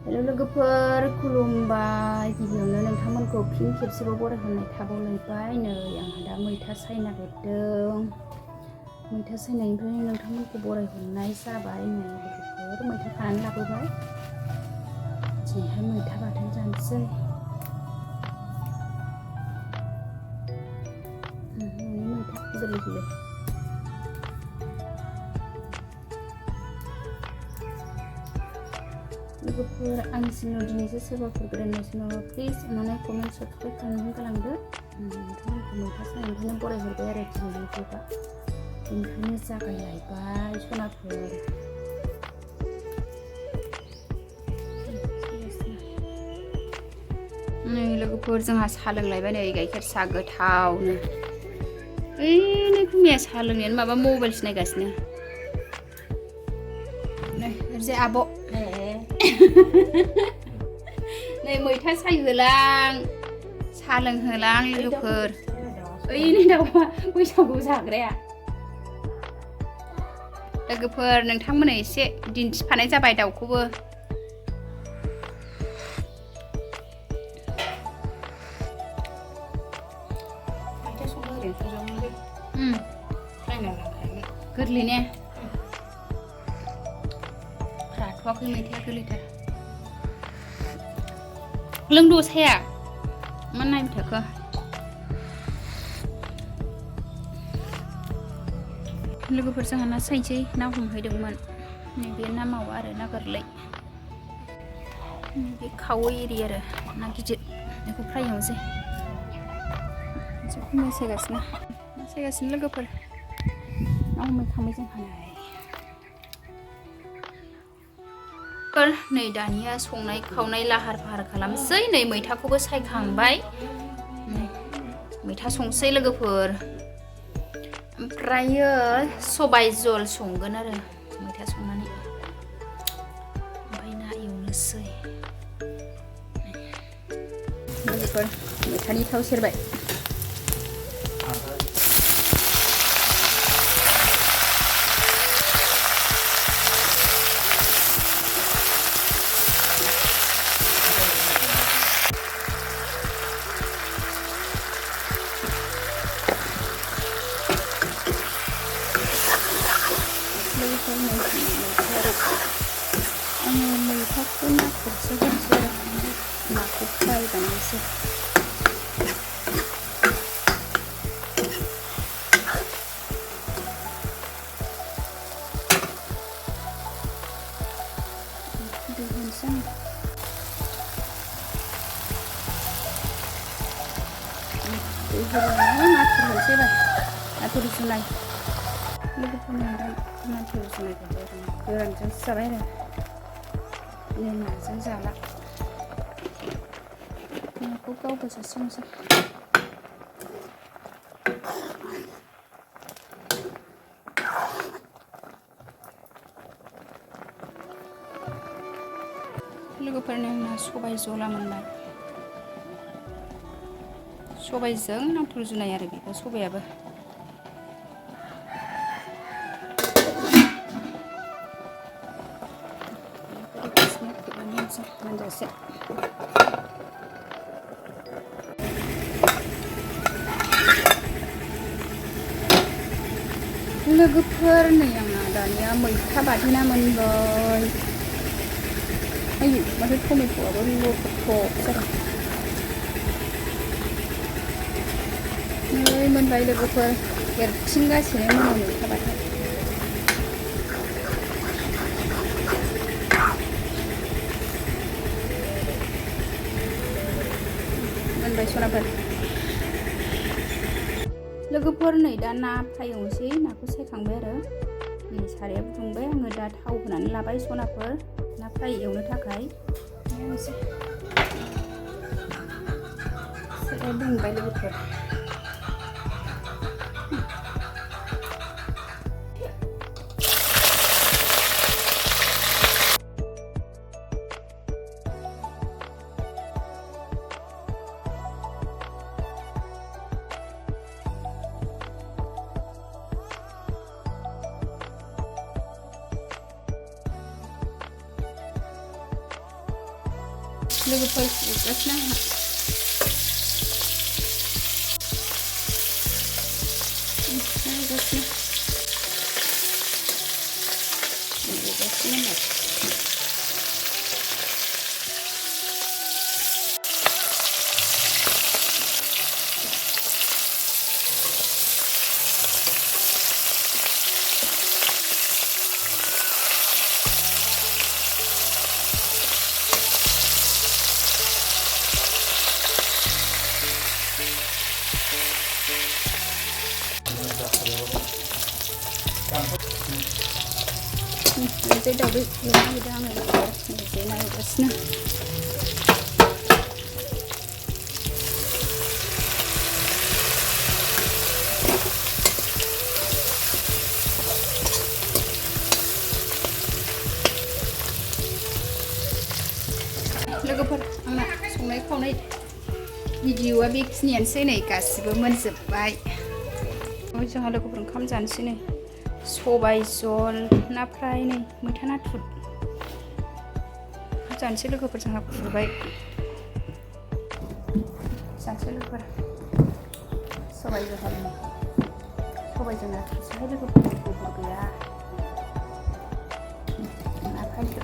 हेल' लोगोफोर खुलुमबाय गिबियावनो नोंथांमोनखौ फिन खेबसेबाव बरायहरनाय थाबावलायबाय नै आंहा दा मैथा सायनो नागिरदों मैथा सायनायनिफ्राय नोंथांमोनखौ बरायहरनाय जाबाय नै लोगोफोर मैथा खानानै लाबोबाय दिनैहाय मैथा बाथोन जानोसै न'नि मैथा गोरलै गोरलै लोगोफोर आंनि चेनेलाव दिनैसो सोरबाफोर गोदान नायसनोबा प्लिज अननानै कमेन्ट साबस्क्राइब खालामनानै गालांदो नोंथांमोनखौ मैथा सायनायनिफ्रायनो बरायहरबाय आरो दिनै भिडिअ'आ बेनिफ्रायनो जागायलायबाय सनाफोर नै लोगोफोर जोंहा साहा लोंलायबाय नै गाइखेर साहा गोथावनो नै खुमिया साहा लोंनायानो माबा मबाइलसो नायगासिनो नै ओरैजाय आब' नै मैथा सायहोलां साहा लोंहोलां लोगोफोर ओइनि दाउआ बैसागु जाग्राया लोगोफोर नोंथांमोना एसे दिन्थिफानाय जाबाय दाउखौबो मैथा संनो ओरैनो संजागौमोनलै सायना लाखायोमोन गोरलै ने राथ'वाखै मैथाया गोरलैथार लोंद' साया मा नायबाय थाखो लोगोफोर जोंहा ना सायनोसै ना हमहैदोंमोन नैबे ना मावा आरो ना गोरलै बे खावै एरि आरो ना गिदिर बेखौ फ्राय एवनोसै ना सायगासिनो लोगोफोर ना हमहैखांबाय जोंहा नै दानिया संनाय खावनाय लाहार फाहार खालामसै नै मैथाखौबो सायखांबाय मैथा संसै लोगोफोर ओमफ्रायो सबाय जल संगोन आरो मैथा संनानै ओमफ्राय ना एवनोसै लोगोफोर मैथानि थाव सेरबाय आङो मैथाखौ नाखौसो होनोसै आरो नाखौ फ्राय बानायनोसै दै होनोसै दै होनानै नाथुर होनोसै नाथुर जुनाय लोगोफोरनि नाथुर जुनायखौ गोरानजोंसो जाबाय आरो नाजों जाला नाखौ गाव गोजा संसै लोगोफोरनि आंना सबाय जला मोनबाय सबायजों नाथुर जुनाय आरो बेखौ सबायाबो मोनजासे लोगोफोर नै आंना दानिया मैथा बाथोना मोनबाय आयु माथो टमेट'आबो लथ'ब जादों नै मोनबाय लोगोफोर एरथिंगासिनो मोनो मैथा बाथोन मोनबाय सनाफोर लोगोफोर नै दा ना फ्राय एवनोसै नाखौ सायखांबाय आरो नै साराया फुदुंबाय आङो दा थाव होनानै लाबाय सनाफोर ना फ्राय एवनो थाखाय साराया दुंबाय लोगोफोर लोगोफोर एवगासिनो आंहा Cái đầu bị người đang này cái này có snap लोगोफोर आंना संनाय खावनाय भिडिअआ बेखिनियानोसै नै गासिबो मोनजोबबाय जोंहा लोगोफोर ओंखाम जानोसै नै सबाय जल ना फ्राय नै मैथा नाथुर जानोसै लोगोफोर जोंहा खुरबाय जानोसै लोगोफोर सबाय जहल सबायजों नाथुरसैहाय लोगोफोर बेदर गैया ना फ्रायसो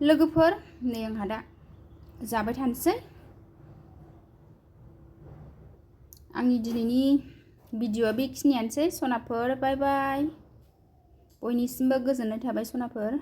लोगोफोर नै आंहा दा जाबाय थानोसै आंनि दिनैनि भिडिअआ बेखिनियानोसै सनाफोर बाय बाय बयनिसिमबो गोजोननाय थाबाय सनाफोर।